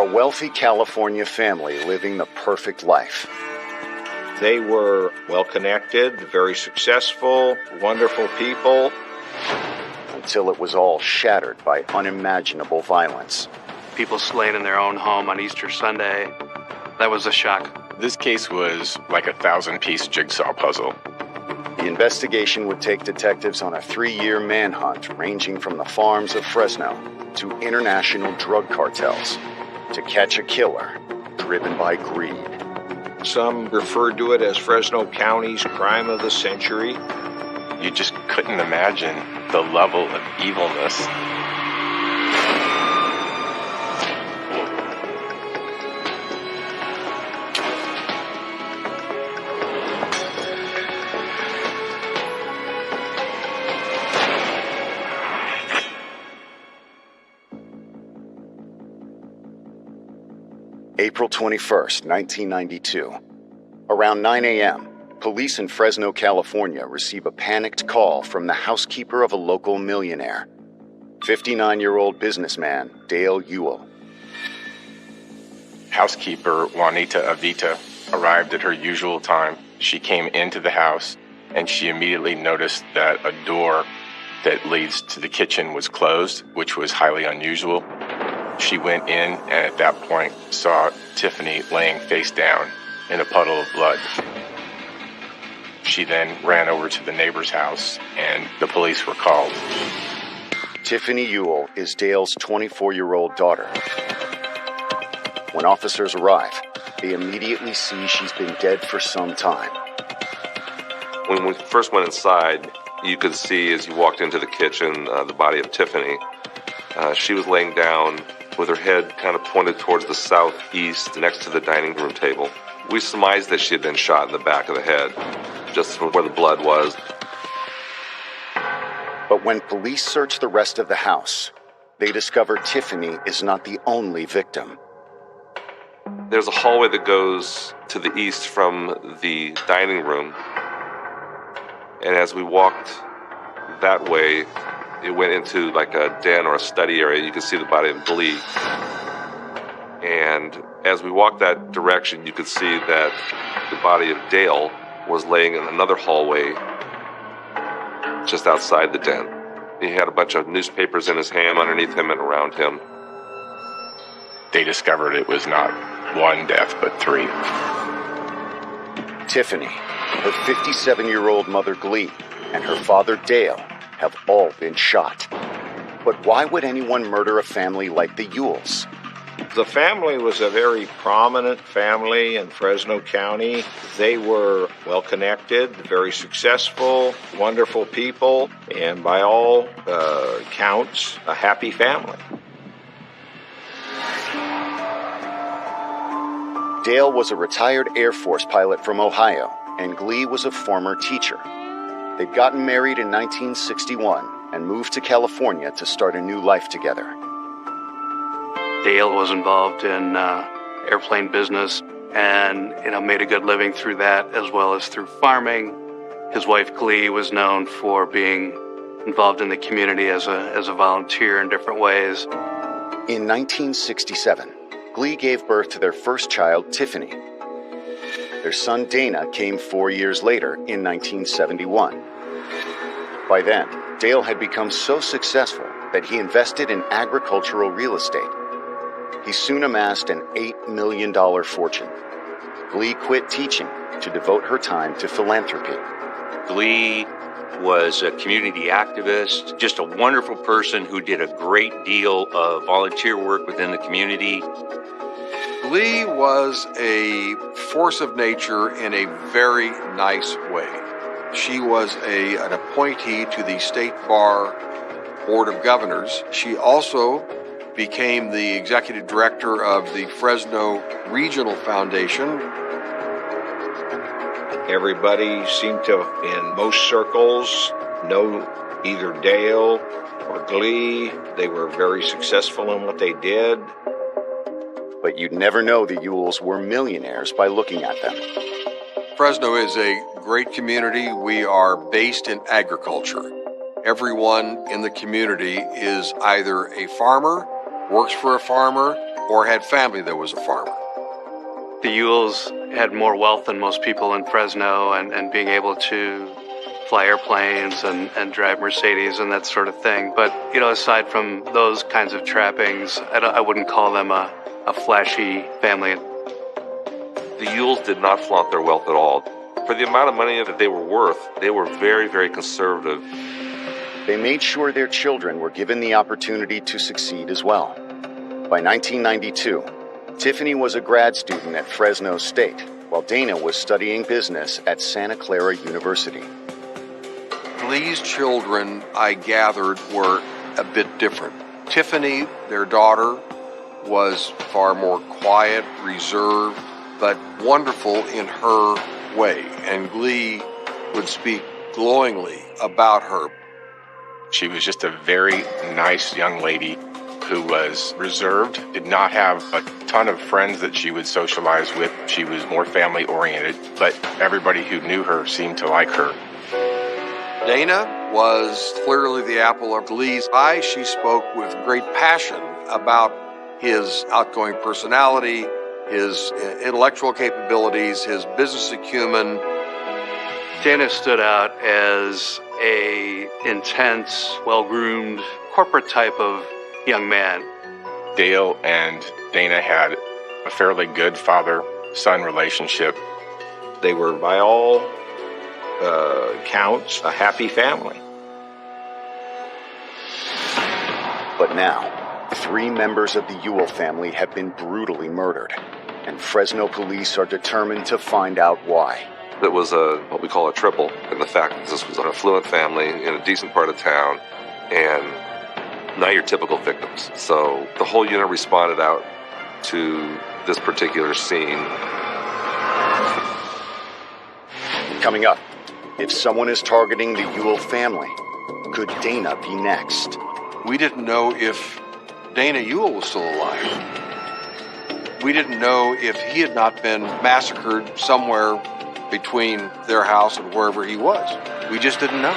a wealthy California family living the perfect life. They were well-connected, very successful, wonderful people. Until it was all shattered by unimaginable violence. People slain in their own home on Easter Sunday. That was a shock. This case was like a 1,000-piece jigsaw puzzle. The investigation would take detectives on a 3-year manhunt ranging from the farms of Fresno to international drug cartels to catch a killer driven by greed. Some referred to it as Fresno County's crime of the century. You just couldn't imagine the level of evilness. April 21st, 1992. Around 9 a.m., police in Fresno, California receive a panicked call from the housekeeper of a local millionaire, 59-year-old businessman Dale Ewell. Housekeeper Juanita Avita arrived at her usual time. She came into the house and she immediately noticed that a door that leads to the kitchen was closed, which was highly unusual. She went in and at that point saw Tiffany laying face down in a puddle of blood. She then ran over to the neighbor's house and the police were called. Tiffany Ewell is Dale's 24-year-old daughter. When officers arrive, they immediately see she's been dead for some time. When we first went inside, you could see as you walked into the kitchen the body of Tiffany. She was laying down with her head kind of pointed towards the southeast next to the dining room table. We surmised that she had been shot in the back of the head, just from where the blood was. But when police search the rest of the house, they discover Tiffany is not the only victim. There's a hallway that goes to the east from the dining room. And as we walked that way, it went into like a den or a study area. You could see the body of Glee. And as we walked that direction, you could see that the body of Dale was laying in another hallway just outside the den. He had a bunch of newspapers in his hand underneath him and around him. They discovered it was not one death, but 3. Tiffany, her 57-year-old mother Glee, and her father Dale have all been shot. But why would anyone murder a family like the Ewells? The family was a very prominent family in Fresno County. They were well-connected, very successful, wonderful people, and by all accounts, a happy family. Dale was a retired Air Force pilot from Ohio, and Glee was a former teacher. They'd gotten married in 1961 and moved to California to start a new life together. Dale was involved in airplane business and made a good living through that as well as through farming. His wife Glee was known for being involved in the community as a volunteer in different ways. In 1967, Glee gave birth to their first child, Tiffany. Their son Dana came 4 years later in 1971. By then, Dale had become so successful that he invested in agricultural real estate. He soon amassed an $8 million fortune. Glee quit teaching to devote her time to philanthropy. Glee was a community activist, just a wonderful person who did a great deal of volunteer work within the community. Glee was a force of nature in a very nice way. She was an appointee to the State Bar Board of Governors. She also became the executive director of the Fresno Regional Foundation. Everybody seemed to, in most circles, know either Dale or Glee. They were very successful in what they did. But you'd never know the Ewells were millionaires by looking at them. Fresno is a great community. We are based in agriculture. Everyone in the community is either a farmer, works for a farmer, or had family that was a farmer. The Ewells had more wealth than most people in Fresno, and being able to fly airplanes and drive Mercedes and that sort of thing. But, aside from those kinds of trappings, I wouldn't call them a flashy family. The Ewells did not flaunt their wealth at all. For the amount of money that they were worth, they were very, very conservative. They made sure their children were given the opportunity to succeed as well. By 1992, Tiffany was a grad student at Fresno State, while Dana was studying business at Santa Clara University. Lee's children, I gathered, were a bit different. Tiffany, their daughter, was far more quiet, reserved, but wonderful in her way, and Glee would speak glowingly about her. She was just a very nice young lady who was reserved, did not have a ton of friends that she would socialize with. She was more family-oriented, but everybody who knew her seemed to like her. Dana was clearly the apple of Lee's eye. She spoke with great passion about his outgoing personality, his intellectual capabilities, his business acumen. Dana stood out as a intense, well-groomed, corporate type of young man. Dale and Dana had a fairly good father-son relationship. They were, by all accounts, a happy family. But now, 3 members of the Ewell family have been brutally murdered, and Fresno police are determined to find out why. It was what we call a triple, and the fact that this was an affluent family in a decent part of town, and not your typical victims. So the whole unit responded out to this particular scene. Coming up, if someone is targeting the Ewell family, could Dana be next? We didn't know if Dana Ewell was still alive. We didn't know if he had not been massacred somewhere between their house and wherever he was. We just didn't know.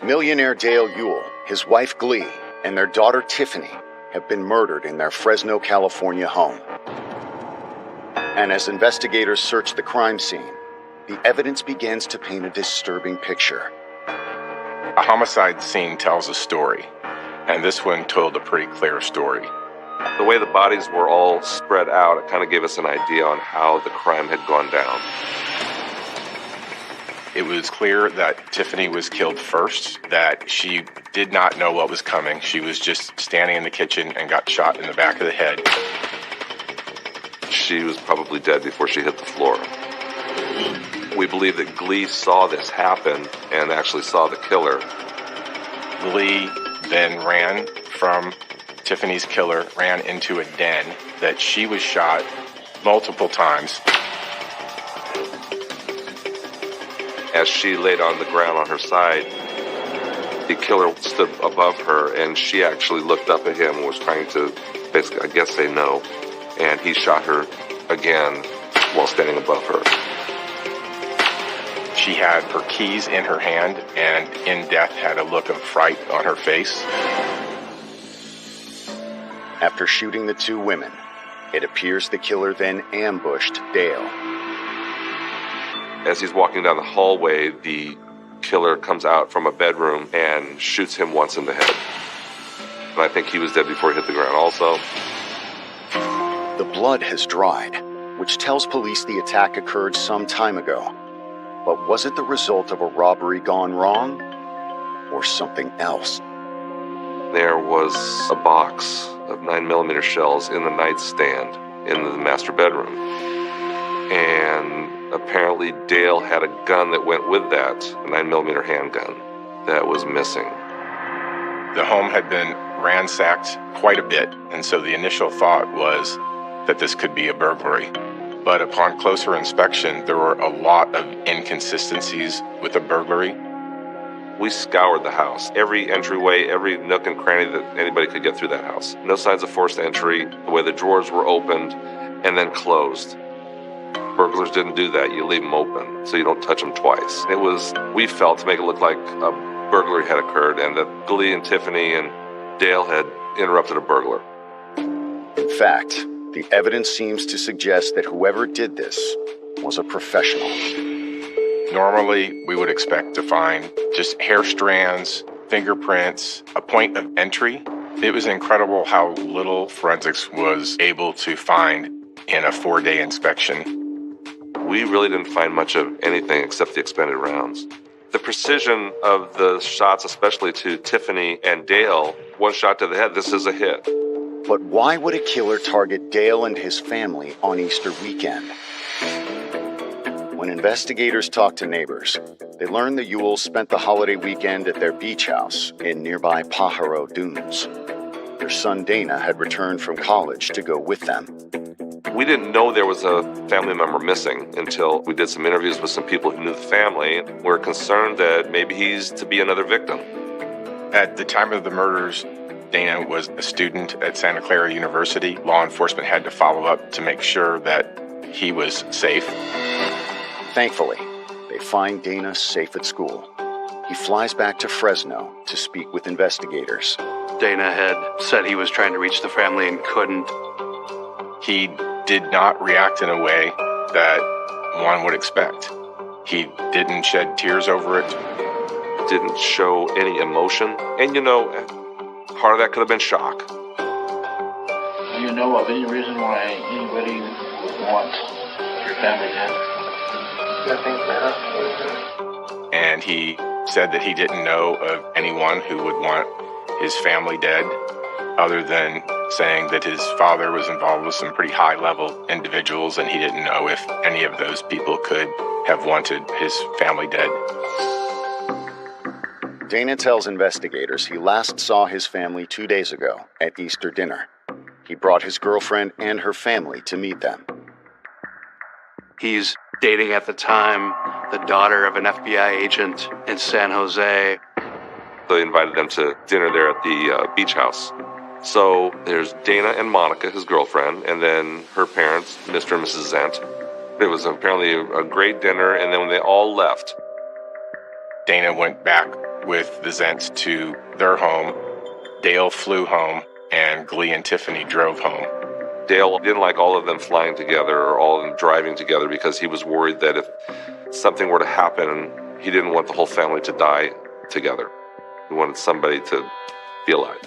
Millionaire Dale Ewell, his wife Glee, and their daughter Tiffany have been murdered in their Fresno, California home. And as investigators search the crime scene, the evidence begins to paint a disturbing picture. A homicide scene tells a story, and this one told a pretty clear story. The way the bodies were all spread out, it kind of gave us an idea on how the crime had gone down. It was clear that Tiffany was killed first, that she did not know what was coming. She was just standing in the kitchen and got shot in the back of the head. She was probably dead before she hit the floor. We believe that Glee saw this happen and actually saw the killer. Glee then ran from Tiffany's killer, ran into a den that she was shot multiple times. As she laid on the ground on her side, the killer stood above her, and she actually looked up at him and was trying to basically, I guess, say no. And he shot her again while standing above her. She had her keys in her hand and in death had a look of fright on her face. After shooting the 2 women, it appears the killer then ambushed Dale. As he's walking down the hallway, the killer comes out from a bedroom and shoots him once in the head. And I think he was dead before he hit the ground also. The blood has dried, which tells police the attack occurred some time ago. But was it the result of a robbery gone wrong, or something else? There was a box of 9mm shells in the nightstand in the master bedroom. And apparently Dale had a gun that went with that, a 9mm handgun, that was missing. The home had been ransacked quite a bit, and so the initial thought was that this could be a burglary. But upon closer inspection, there were a lot of inconsistencies with the burglary. We scoured the house, every entryway, every nook and cranny that anybody could get through that house. No signs of forced entry, the way the drawers were opened and then closed. Burglars didn't do that. You leave them open so you don't touch them twice. It was, we felt, to make it look like a burglary had occurred and that Glee and Tiffany and Dale had interrupted a burglar. In fact, the evidence seems to suggest that whoever did this was a professional. Normally, we would expect to find just hair strands, fingerprints, a point of entry. It was incredible how little forensics was able to find in a 4-day inspection. We really didn't find much of anything except the expended rounds. The precision of the shots, especially to Tiffany and Dale, one shot to the head, this is a hit. But why would a killer target Dale and his family on Easter weekend? When investigators talked to neighbors, they learned the Ewells spent the holiday weekend at their beach house in nearby Pajaro Dunes. Their son Dana had returned from college to go with them. We didn't know there was a family member missing until we did some interviews with some people who knew the family. We're concerned that maybe he's to be another victim. At the time of the murders, Dana was a student at Santa Clara University. Law enforcement had to follow up to make sure that he was safe. Thankfully, they find Dana safe at school. He flies back to Fresno to speak with investigators. Dana had said he was trying to reach the family and couldn't. He did not react in a way that one would expect. He didn't shed tears over it. Didn't show any emotion. And part of that could have been shock. Do you know of any reason why anybody would want your family dead? Nothing, sir. And he said that he didn't know of anyone who would want his family dead, other than saying that his father was involved with some pretty high-level individuals, and he didn't know if any of those people could have wanted his family dead. Dana tells investigators he last saw his family 2 days ago at Easter dinner. He brought his girlfriend and her family to meet them. He's dating at the time the daughter of an FBI agent in San Jose. They invited them to dinner there at the beach house. So there's Dana and Monica, his girlfriend, and then her parents, Mr. and Mrs. Zent. It was apparently a great dinner, and then when they all left, Dana went back with the Zents to their home. Dale flew home, and Glee and Tiffany drove home. Dale didn't like all of them flying together or all of them driving together because he was worried that if something were to happen, he didn't want the whole family to die together. He wanted somebody to be alive.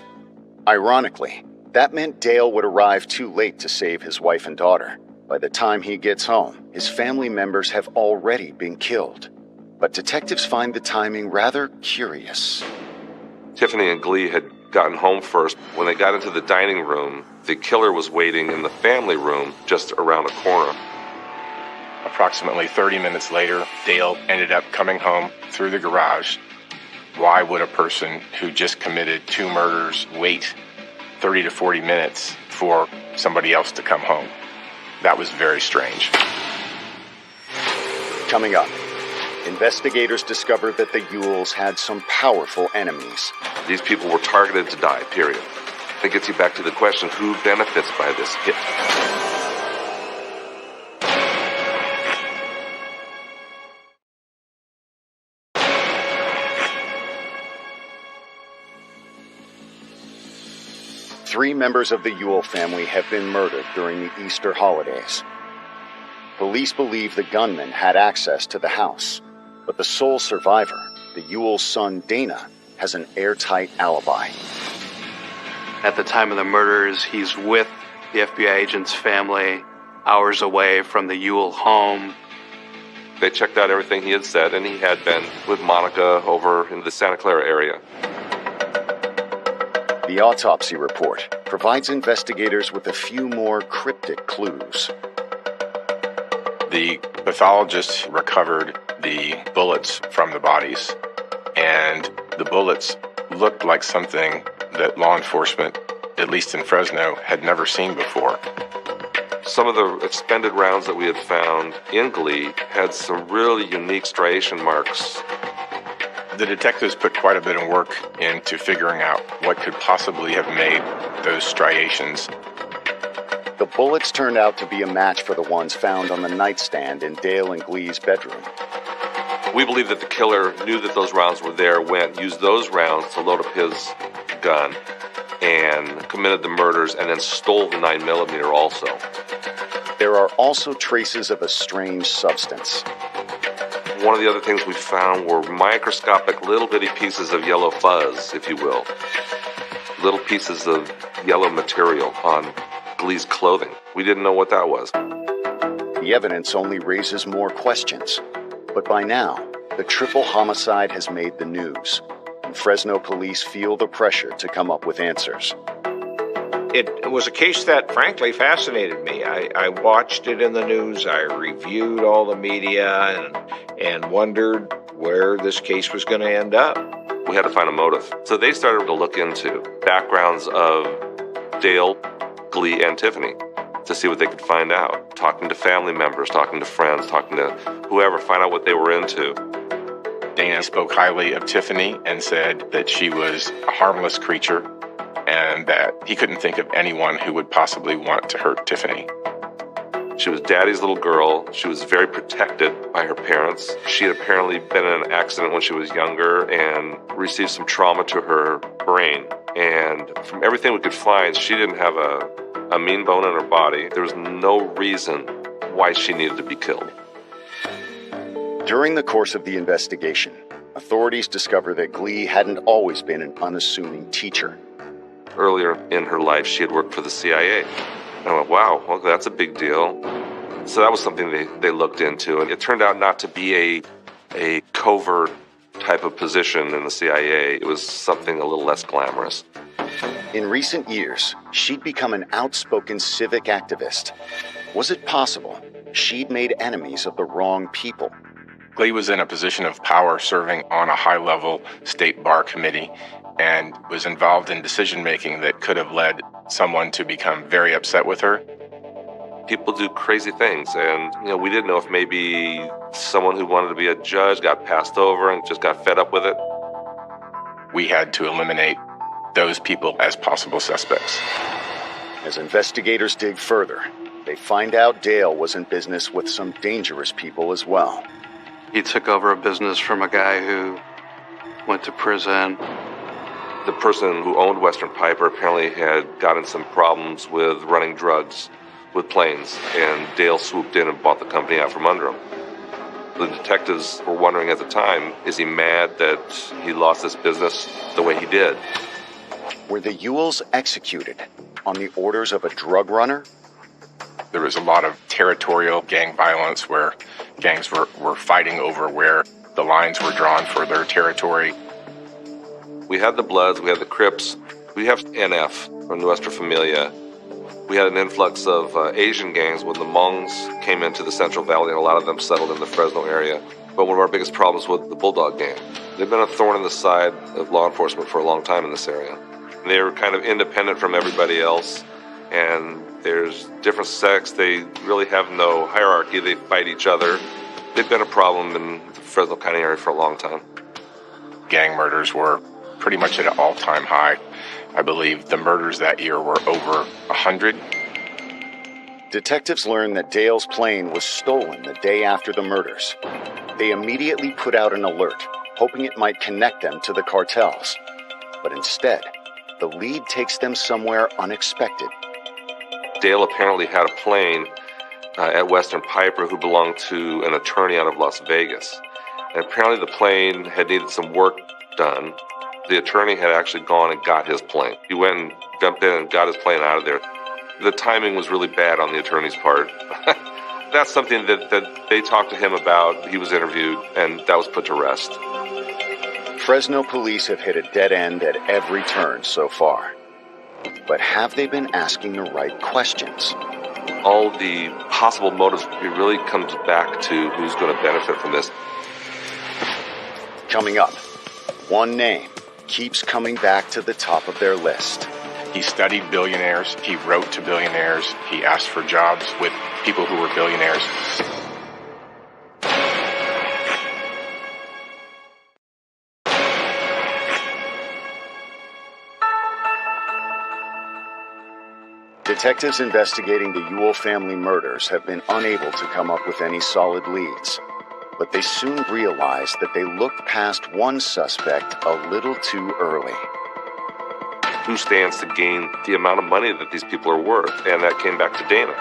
Ironically, that meant Dale would arrive too late to save his wife and daughter. By the time he gets home, his family members have already been killed. But detectives find the timing rather curious. Tiffany and Glee had gotten home first. When they got into the dining room, the killer was waiting in the family room just around the corner. Approximately 30 minutes later, Dale ended up coming home through the garage. Why would a person who just committed 2 murders wait 30 to 40 minutes for somebody else to come home? That was very strange. Coming up, investigators discovered that the Ewells had some powerful enemies. These people were targeted to die, period. That gets you back to the question, who benefits by this hit? Three members of the Ewell family have been murdered during the Easter holidays. Police believe the gunman had access to the house, but the sole survivor, the Ewell's son Dana, has an airtight alibi. At the time of the murders, he's with the FBI agent's family, hours away from the Ewell home. They checked out everything he had said, and he had been with Monica over in the Santa Clara area. The autopsy report provides investigators with a few more cryptic clues. The pathologists recovered the bullets from the bodies, and the bullets looked like something that law enforcement, at least in Fresno, had never seen before. Some of the expended rounds that we had found in Glee had some really unique striation marks. The detectives put quite a bit of work into figuring out what could possibly have made those striations. The bullets turned out to be a match for the ones found on the nightstand in Dale and Glee's bedroom. We believe that the killer knew that those rounds were there, used those rounds to load up his gun, and committed the murders, and then stole the 9mm also. There are also traces of a strange substance. One of the other things we found were microscopic little bitty pieces of yellow fuzz, if you will. Little pieces of yellow material on Glee's clothing. We didn't know what that was. The evidence only raises more questions. But by now, the triple homicide has made the news, and Fresno police feel the pressure to come up with answers. It was a case that, frankly, fascinated me. I watched it in the news. I reviewed all the media and wondered where this case was going to end up. We had to find a motive. So they started to look into backgrounds of Dale, Glee, and Tiffany to see what they could find out. Talking to family members, talking to friends, talking to whoever, find out what they were into. Dana spoke highly of Tiffany and said that she was a harmless creature and that he couldn't think of anyone who would possibly want to hurt Tiffany. She was Daddy's little girl. She was very protected by her parents. She had apparently been in an accident when she was younger and received some trauma to her brain. And from everything we could find, she didn't have a mean bone in her body. There was no reason why she needed to be killed. During the course of the investigation, authorities discover that Glee hadn't always been an unassuming teacher. Earlier in her life, she had worked for the CIA. And I went, wow, well, that's a big deal. So that was something they looked into. And it turned out not to be a covert type of position in the CIA. It was something a little less glamorous. In recent years, she'd become an outspoken civic activist. Was it possible she'd made enemies of the wrong people? Glee was in a position of power, serving on a high-level state bar committee, and was involved in decision-making that could have led someone to become very upset with her. People do crazy things, and we didn't know if maybe someone who wanted to be a judge got passed over and just got fed up with it. We had to eliminate those people as possible suspects. As investigators dig further, they find out Dale was in business with some dangerous people as well. He took over a business from a guy who went to prison. The person who owned Western Piper apparently had gotten some problems with running drugs with planes, and Dale swooped in and bought the company out from under him. The detectives were wondering at the time, is he mad that he lost this business the way he did? Were the Ewells executed on the orders of a drug runner? There was a lot of territorial gang violence where gangs were fighting over where the lines were drawn for their territory. We had the Bloods, we had the Crips, we have NF from Nuestra Familia. We had an influx of Asian gangs when the Hmongs came into the Central Valley, and a lot of them settled in the Fresno area. But one of our biggest problems was the Bulldog gang. They've been a thorn in the side of law enforcement for a long time in this area. They were kind of independent from everybody else, and there's different sects. They really have no hierarchy. They fight each other. They've been a problem in the Fresno County area for a long time. Gang murders were pretty much at an all-time high. I believe the murders that year were over 100. Detectives learned that Dale's plane was stolen the day after the murders. They immediately put out an alert, hoping it might connect them to the cartels. But instead, the lead takes them somewhere unexpected. Dale apparently had a plane at Western Piper who belonged to an attorney out of Las Vegas. And apparently the plane had needed some work done. The attorney had actually gone and got his plane. He went and jumped in and got his plane out of there. The timing was really bad on the attorney's part. That's something that they talked to him about. He was interviewed, and that was put to rest. Fresno police have hit a dead end at every turn so far. But have they been asking the right questions? All the possible motives, it really comes back to who's going to benefit from this. Coming up, one name keeps coming back to the top of their list. He studied billionaires. He wrote to billionaires. He asked for jobs with people who were billionaires. Detectives investigating the Ewell family murders have been unable to come up with any solid leads, but they soon realized that they looked past one suspect a little too early. Who stands to gain the amount of money that these people are worth? And that came back to Dana.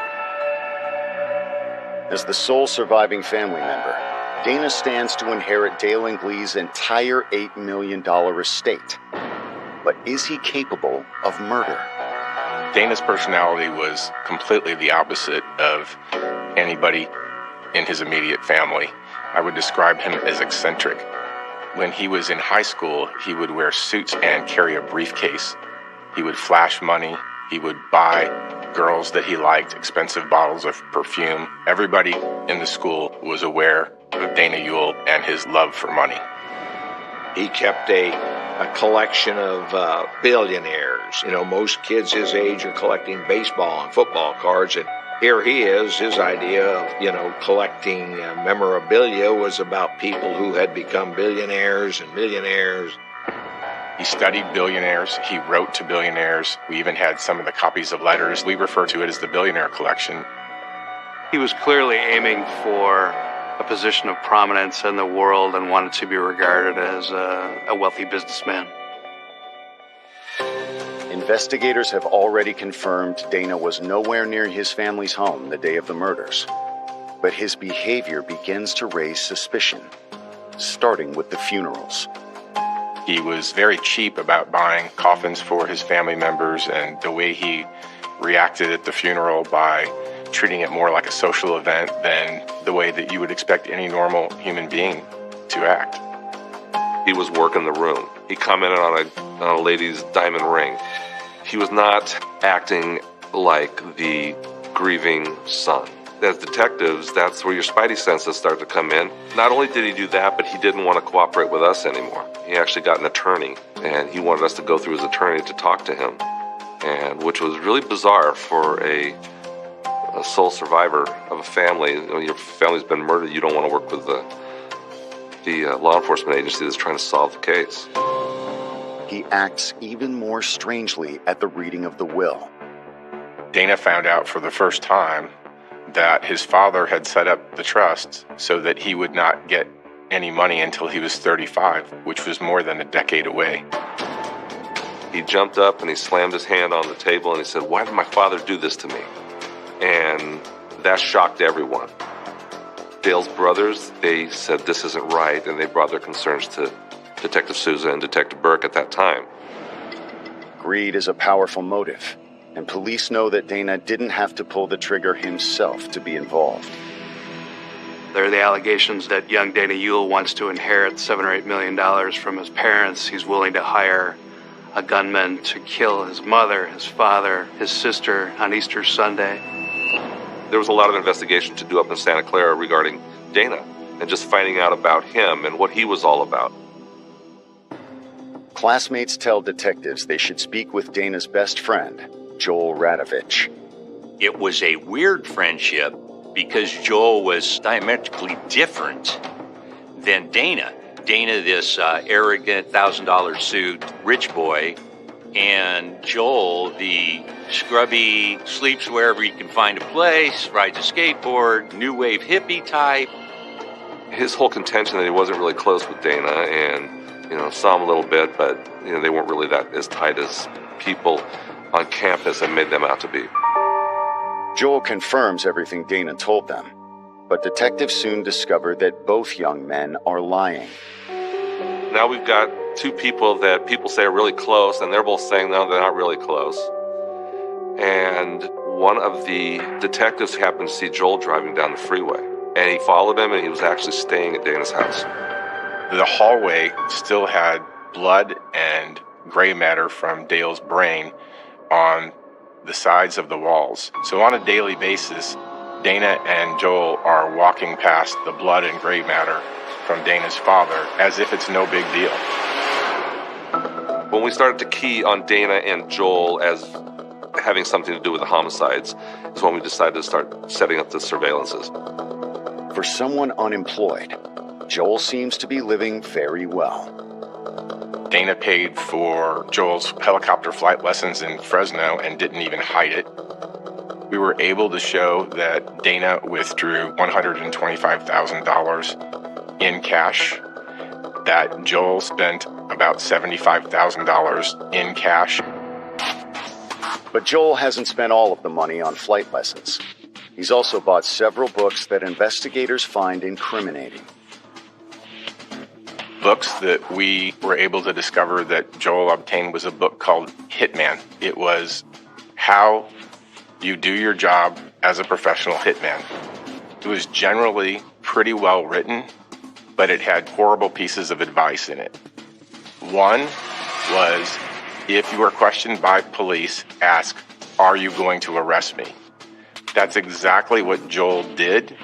As the sole surviving family member, Dana stands to inherit Dale and Glee's entire $8 million estate. But is he capable of murder? Dana's personality was completely the opposite of anybody in his immediate family. I would describe him as eccentric. When he was in high school, he would wear suits and carry a briefcase. He would flash money. He would buy girls that he liked expensive bottles of perfume. Everybody in the school was aware of Dana Ewell and his love for money. He kept a collection of billionaires. You know, most kids his age are collecting baseball and football cards, and here he is. His idea of, collecting memorabilia was about people who had become billionaires and millionaires. He studied billionaires. He wrote to billionaires. We even had some of the copies of letters. We refer to it as the billionaire collection. He was clearly aiming for a position of prominence in the world and wanted to be regarded as a wealthy businessman. Investigators have already confirmed Dana was nowhere near his family's home the day of the murders. But his behavior begins to raise suspicion, starting with the funerals. He was very cheap about buying coffins for his family members, and the way he reacted at the funeral by treating it more like a social event than the way that you would expect any normal human being to act. He was working the room. He commented on a lady's diamond ring. He was not acting like the grieving son. As detectives, that's where your spidey senses start to come in. Not only did he do that, but he didn't want to cooperate with us anymore. He actually got an attorney, and he wanted us to go through his attorney to talk to him, and which was really bizarre for a sole survivor of a family. Your family's been murdered. You don't want to work with the law enforcement agency that's trying to solve the case. He acts even more strangely at the reading of the will. Dana found out for the first time that his father had set up the trust so that he would not get any money until he was 35, which was more than a decade away. He jumped up and he slammed his hand on the table and he said, "Why did my father do this to me?" And that shocked everyone. Dale's brothers, they said this isn't right, and they brought their concerns to Detective Souza and Detective Burke at that time. Greed is a powerful motive, and police know that Dana didn't have to pull the trigger himself to be involved. There are the allegations that young Dana Ewell wants to inherit $7 or $8 million from his parents. He's willing to hire a gunman to kill his mother, his father, his sister on Easter Sunday. There was a lot of investigation to do up in Santa Clara regarding Dana and just finding out about him and what he was all about. Classmates tell detectives they should speak with Dana's best friend, Joel Radovich. It was a weird friendship because Joel was diametrically different than Dana. Dana, this arrogant $1,000 suit rich boy, and Joel, the scrubby, sleeps wherever he can find a place, rides a skateboard, new wave hippie type. His whole contention that he wasn't really close with Dana and, saw him a little bit, but, they weren't really that as tight as people on campus had made them out to be. Joel confirms everything Dana told them, but detectives soon discover that both young men are lying. Now we've got two people that people say are really close, and they're both saying, no, they're not really close. And one of the detectives happened to see Joel driving down the freeway, and he followed him, and he was actually staying at Dana's house. The hallway still had blood and gray matter from Dale's brain on the sides of the walls. So on a daily basis, Dana and Joel are walking past the blood and gray matter from Dana's father as if it's no big deal. When we started to key on Dana and Joel as having something to do with the homicides is when we decided to start setting up the surveillances. For someone unemployed, Joel seems to be living very well. Dana paid for Joel's helicopter flight lessons in Fresno and didn't even hide it. We were able to show that Dana withdrew $125,000 in cash, that Joel spent about $75,000 in cash. But Joel hasn't spent all of the money on flight lessons. He's also bought several books that investigators find incriminating. Books that we were able to discover that Joel obtained was a book called Hitman. It was how you do your job as a professional hitman. It was generally pretty well written, but it had horrible pieces of advice in it. One was, if you are questioned by police, ask, "Are you going to arrest me?" That's exactly what Joel did.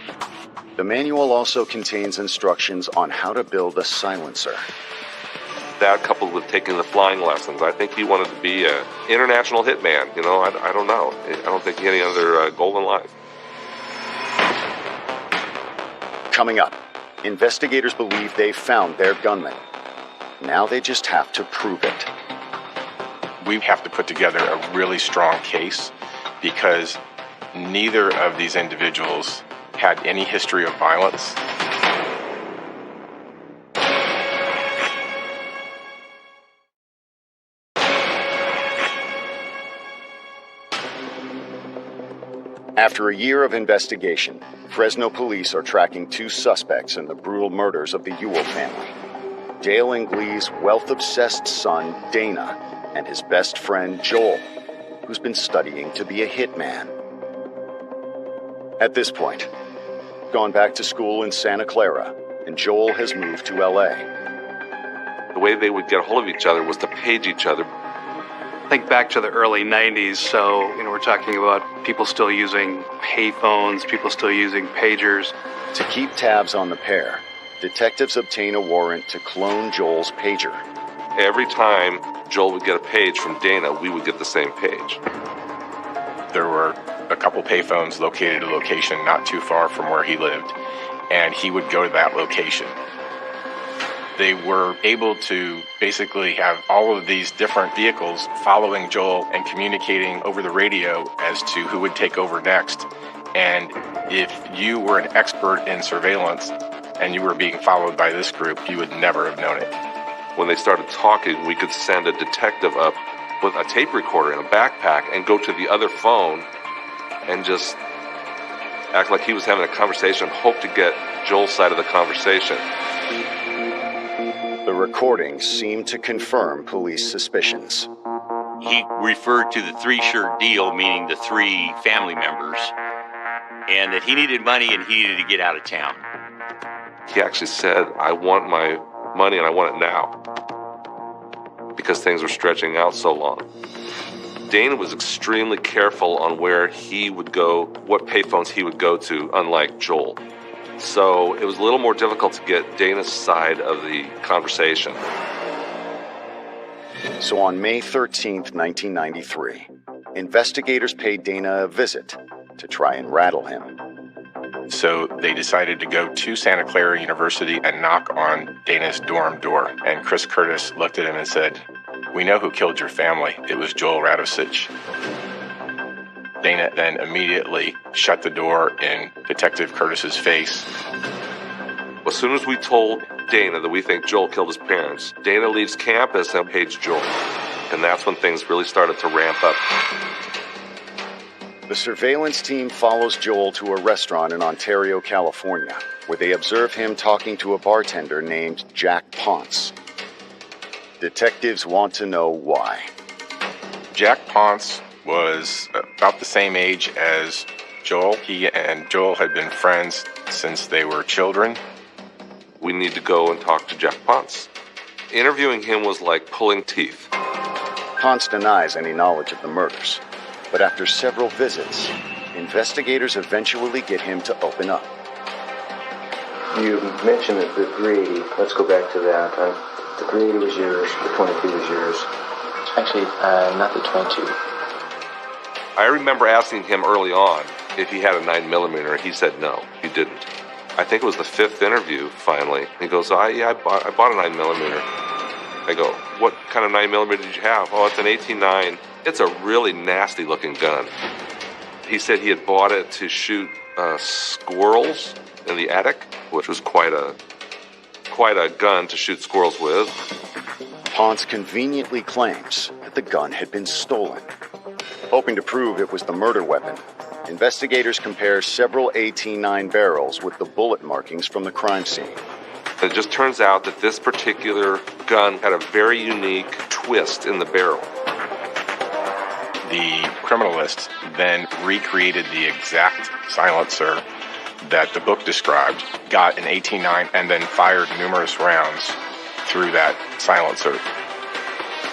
The manual also contains instructions on how to build a silencer. That coupled with taking the flying lessons, I think he wanted to be an international hitman. You know, I don't know. I don't think he had any other goal in life. Coming up, investigators believe they found their gunman. Now they just have to prove it. We have to put together a really strong case because neither of these individuals had any history of violence. After a year of investigation, Fresno police are tracking two suspects in the brutal murders of the Ewell family. Dale and Glee's wealth-obsessed son, Dana, and his best friend, Joel, who's been studying to be a hitman. At this point, gone back to school in Santa Clara, and Joel has moved to LA. The way they would get a hold of each other was to page each other. Think back to the early 90s, so we're talking about people still using payphones, people still using pagers. To keep tabs on the pair, detectives obtain a warrant to clone Joel's pager. Every time Joel would get a page from Dana, we would get the same page. There were a couple payphones located at a location not too far from where he lived, and he would go to that location. They were able to basically have all of these different vehicles following Joel and communicating over the radio as to who would take over next. And if you were an expert in surveillance and you were being followed by this group, you would never have known it. When they started talking, we could send a detective up with a tape recorder in a backpack and go to the other phone and just act like he was having a conversation, hope to get Joel's side of the conversation. The recordings seem to confirm police suspicions. He referred to the three-shirt deal, meaning the three family members, and that he needed money and he needed to get out of town. He actually said, "I want my money and I want it now," because things were stretching out so long. Dana was extremely careful on where he would go, what payphones he would go to, unlike Joel. So it was a little more difficult to get Dana's side of the conversation. So on May 13th, 1993, investigators paid Dana a visit to try and rattle him. So they decided to go to Santa Clara University and knock on Dana's dorm door. And Chris Curtis looked at him and said, "We know who killed your family. It was Joel Radosich." Dana then immediately shut the door in Detective Curtis's face. As soon as we told Dana that we think Joel killed his parents, Dana leaves campus and paged Joel. And that's when things really started to ramp up. The surveillance team follows Joel to a restaurant in Ontario, California, where they observe him talking to a bartender named Jack Ponce. Detectives want to know why. Jack Ponce was about the same age as Joel. He and Joel had been friends since they were children. We need to go and talk to Jack Ponce. Interviewing him was like pulling teeth. Ponce denies any knowledge of the murders, but after several visits, investigators eventually get him to open up. You mentioned that the 380. Let's go back to that. The 380 was yours. The 22 was yours. Actually, not the 22. I remember asking him early on if he had a 9mm. He said no, he didn't. I think it was the fifth interview, finally. He goes, I bought a 9mm. I go, what kind of 9mm did you have? Oh, it's an 18-9. It's a really nasty-looking gun. He said he had bought it to shoot squirrels in the attic, which was quite a gun to shoot squirrels with. Ponce conveniently claims that the gun had been stolen. Hoping to prove it was the murder weapon, investigators compare several AT-9 barrels with the bullet markings from the crime scene. It just turns out that this particular gun had a very unique twist in the barrel. The criminalists then recreated the exact silencer that the book described, got an AT-9, and then fired numerous rounds through that silencer.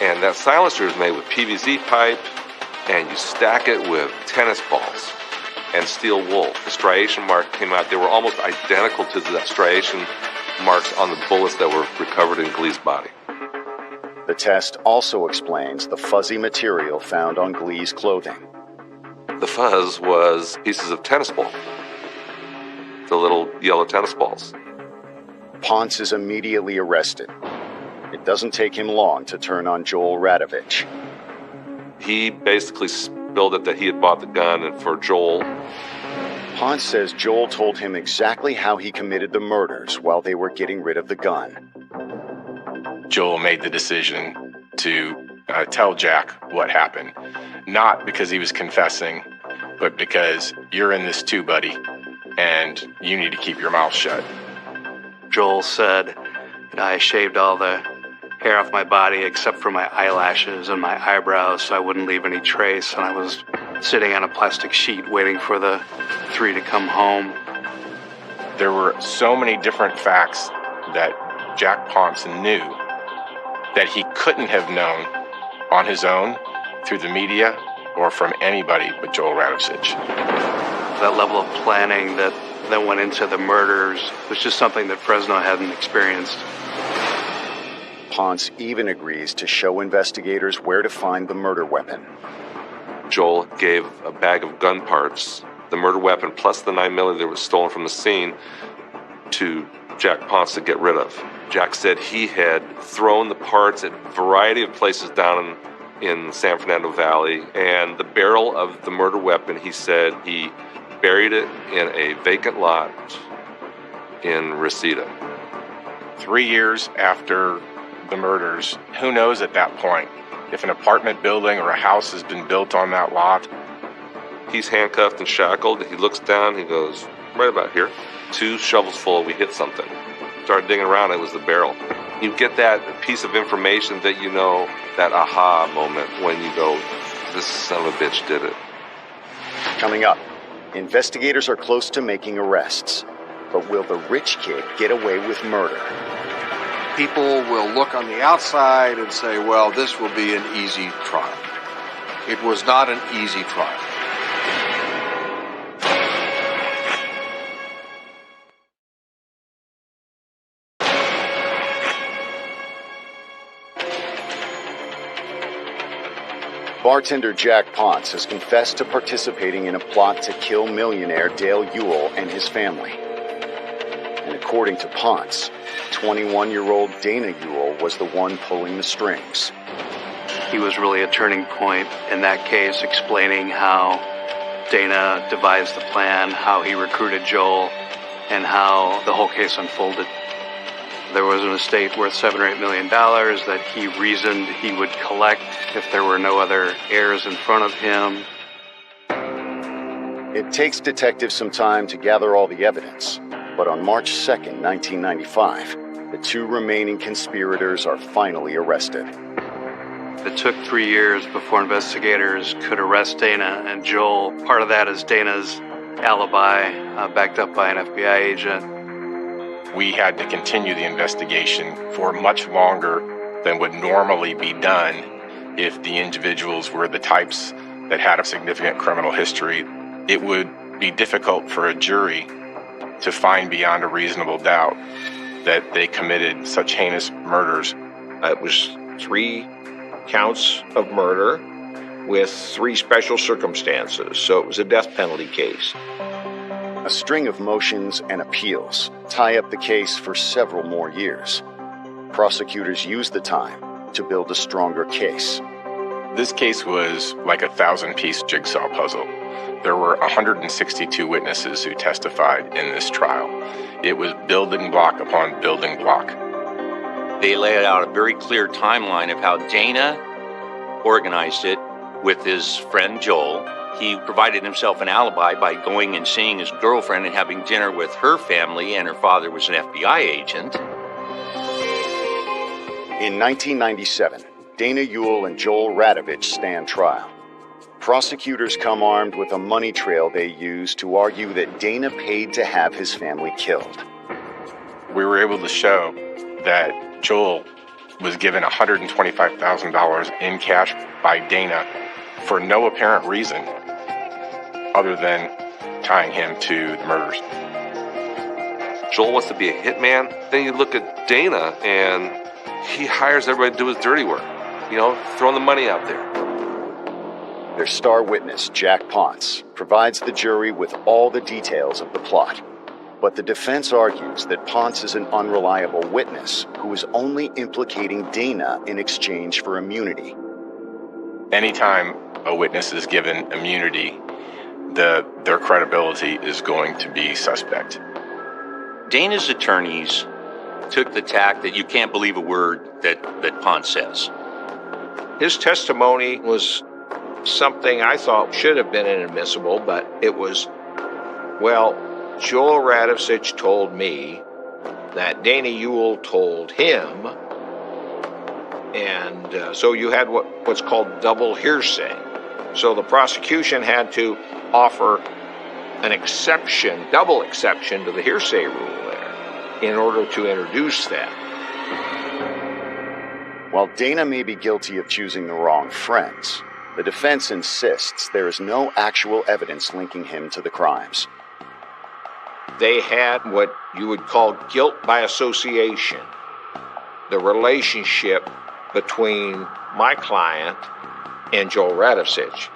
And that silencer is made with PVC pipe, and you stack it with tennis balls and steel wool. The striation mark came out. They were almost identical to the striation marks on the bullets that were recovered in Glee's body. The test also explains the fuzzy material found on Glee's clothing. The fuzz was pieces of tennis ball, the little yellow tennis balls. Ponce is immediately arrested. It doesn't take him long to turn on Joel Radovich. He basically spilled it that he had bought the gun, and for Joel, Ponce says Joel told him exactly how he committed the murders while they were getting rid of the gun. Joel made the decision to tell Jack what happened. Not because he was confessing, but because you're in this too, buddy, and you need to keep your mouth shut. Joel said, I shaved all the hair off my body except for my eyelashes and my eyebrows so I wouldn't leave any trace, and I was sitting on a plastic sheet waiting for the three to come home. There were so many different facts that Jack Ponce knew that he couldn't have known on his own through the media or from anybody but Joel Radovich. That level of planning that went into the murders was just something that Fresno hadn't experienced. Ponce even agrees to show investigators where to find the murder weapon. Joel gave a bag of gun parts, the murder weapon plus the 9mm that was stolen from the scene, to Jack Ponce to get rid of. Jack said he had thrown the parts at a variety of places down in San Fernando Valley, and the barrel of the murder weapon, he said he buried it in a vacant lot in Reseda. 3 years after the murders, who knows at that point if an apartment building or a house has been built on that lot. He's handcuffed and shackled. He looks down, he goes, right about here. 2 shovels full, we hit something. Started digging around, it was the barrel. You get that piece of information that you know, that aha moment when you go, this son of a bitch did it. Coming up, investigators are close to making arrests. But will the rich kid get away with murder? People will look on the outside and say, well, this will be an easy trial. It was not an easy trial. Bartender Jack Ponce has confessed to participating in a plot to kill millionaire Dale Ewell and his family. And according to Ponce, 21-year-old Dana Ewell was the one pulling the strings. He was really a turning point in that case, explaining how Dana devised the plan, how he recruited Joel, and how the whole case unfolded. There was an estate worth $7 or $8 million that he reasoned he would collect if there were no other heirs in front of him. It takes detectives some time to gather all the evidence, but on March 2nd, 1995, the 2 remaining conspirators are finally arrested. It took 3 years before investigators could arrest Dana and Joel. Part of that is Dana's alibi, backed up by an FBI agent. We had to continue the investigation for much longer than would normally be done if the individuals were the types that had a significant criminal history. It would be difficult for a jury to find beyond a reasonable doubt that they committed such heinous murders. It was 3 counts of murder with 3 special circumstances, so it was a death penalty case. A string of motions and appeals tie up the case for several more years. Prosecutors used the time to build a stronger case. This case was like a 1,000-piece jigsaw puzzle. There were 162 witnesses who testified in this trial. It was building block upon building block. They laid out a very clear timeline of how Dana organized it with his friend Joel. He provided himself an alibi by going and seeing his girlfriend and having dinner with her family, and her father was an FBI agent. In 1997, Dana Ewell and Joel Radovich stand trial. Prosecutors come armed with a money trail they use to argue that Dana paid to have his family killed. We were able to show that Joel was given $125,000 in cash by Dana for no apparent reason other than tying him to the murders. Joel wants to be a hitman. Then you look at Dana and he hires everybody to do his dirty work. Throwing the money out there. Their star witness, Jack Ponce, provides the jury with all the details of the plot. But the defense argues that Ponce is an unreliable witness who is only implicating Dana in exchange for immunity. Anytime a witness is given immunity, their credibility is going to be suspect. Dana's attorneys took the tack that you can't believe a word that Ponce says. His testimony was something I thought should have been inadmissible, but it was, Joel Radovich told me that Dana Ewell told him, and so you had what's called double hearsay. So the prosecution had to offer an exception, double exception to the hearsay rule there in order to introduce that. While Dana may be guilty of choosing the wrong friends, the defense insists there is no actual evidence linking him to the crimes. They had what you would call guilt by association, the relationship between my client and Joel Radovich.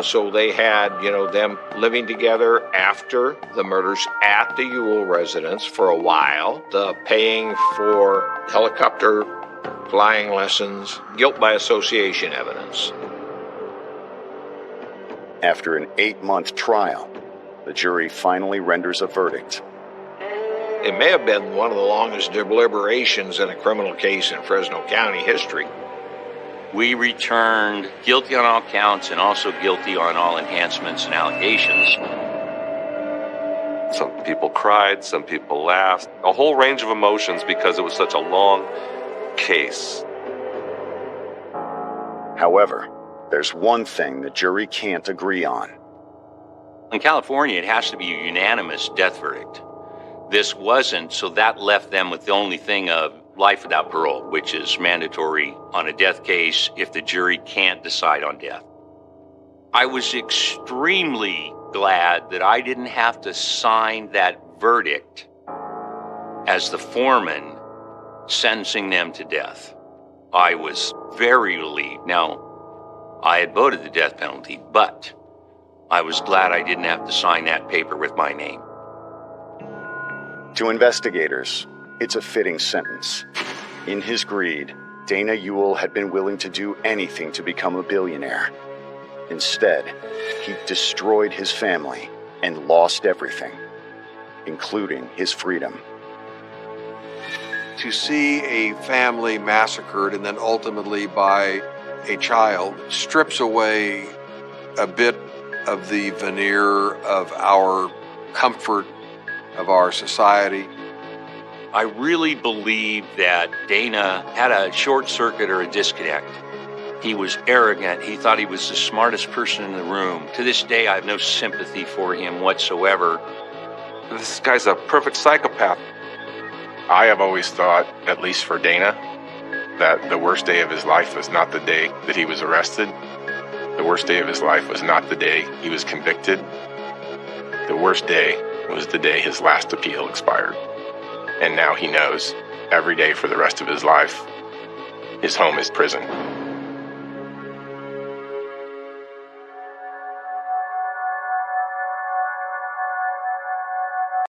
So they had, them living together after the murders at the Ewell residence for a while, the paying for helicopter flying lessons, guilt by association evidence. After an 8-month trial, the jury finally renders a verdict. It may have been one of the longest deliberations in a criminal case in Fresno County history. We returned guilty on all counts and also guilty on all enhancements and allegations. Some people cried, some people laughed, a whole range of emotions because it was such a long case. However, there's one thing the jury can't agree on. In California, it has to be a unanimous death verdict. This wasn't, so that left them with the only thing of life without parole, which is mandatory on a death case if the jury can't decide on death. I was extremely glad that I didn't have to sign that verdict as the foreman sentencing them to death. I was very relieved. Now, I had voted the death penalty, but I was glad I didn't have to sign that paper with my name. To investigators, it's a fitting sentence. In his greed, Dana Ewell had been willing to do anything to become a billionaire. Instead, he destroyed his family and lost everything, including his freedom. To see a family massacred and then ultimately by a child strips away a bit of the veneer of our comfort, of our society. I really believe that Dana had a short circuit or a disconnect. He was arrogant. He thought he was the smartest person in the room. To this day, I have no sympathy for him whatsoever. This guy's a perfect psychopath. I have always thought, at least for Dana, that the worst day of his life was not the day that he was arrested. The worst day of his life was not the day he was convicted. The worst day was the day his last appeal expired. And now he knows every day for the rest of his life, his home is prison.